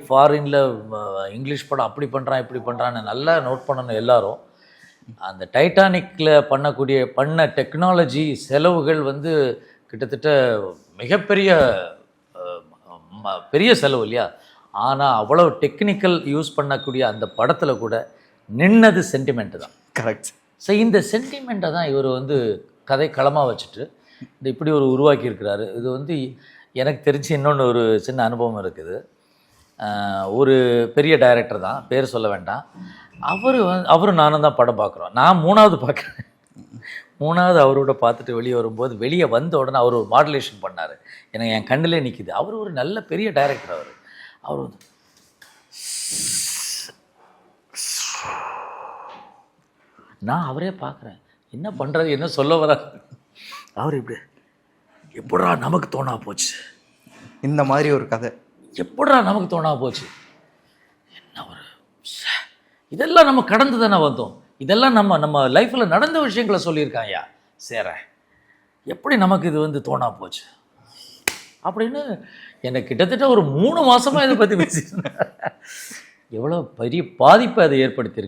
ஃபாரினில் இங்கிலீஷ் படம் அப்படி பண்ணுறான் இப்படி பண்ணுறான்னு நல்லா நோட் பண்ணணும் எல்லாரும். அந்த டைட்டானிக்கில் பண்ண டெக்னாலஜி செலவுகள் வந்து கிட்டத்தட்ட மிகப்பெரிய பெரிய செலவு இல்லையா? ஆனால் அவ்வளோ டெக்னிக்கல் யூஸ் பண்ணக்கூடிய அந்த படத்தில் கூட நின்னது சென்டிமெண்ட்டு தான். கரெக்ட். ஸோ இந்த சென்டிமெண்ட்டை தான் இவர் வந்து கதை களமாக வச்சுட்டு இந்த இப்படி ஒரு உருவாக்கியிருக்கிறாரு. இது வந்து எனக்கு தெரிஞ்சு இன்னொன்று ஒரு சின்ன அனுபவம் இருக்குது. ஒரு பெரிய டைரக்டர் தான், பேர் சொல்ல வேண்டாம். அவரும் நானும் தான் படம் பார்க்குறோம். நான் 3வது பார்க்குறேன். 3வது அவரோட பார்த்துட்டு வெளியே வரும்போது, வெளியே வந்த உடனே அவர் ஒரு மாடுலேஷன் பண்ணார். எனக்கு என் கண்ணிலே நிற்கிது. அவர் ஒரு நல்ல பெரிய டைரக்டர். அவர் வந்து நான் அவரே பார்க்குறேன், என்ன பண்ணுறது, என்ன சொல்ல வராரு. அவர் இப்படி எப்படா நமக்கு தோணா போச்சு, இந்த மாதிரி ஒரு கதை எப்படா நமக்கு தோணா போச்சு. என்ன ஒரு இதெல்லாம் நம்ம கடந்து தானே வந்தோம், இதெல்லாம் நம்ம லைஃப்பில் நடந்த விஷயங்களை சொல்லியிருக்காயா சேர, எப்படி நமக்கு இது வந்து தோணா போச்சு அப்படின்னு எனக்கு கிட்டத்தட்ட ஒரு 3 மாதமாக இதை பற்றி பேசியிருந்தேன். எவ்வளோ பெரிய பாதிப்பை அதை ஏற்படுத்தியிருக்கு.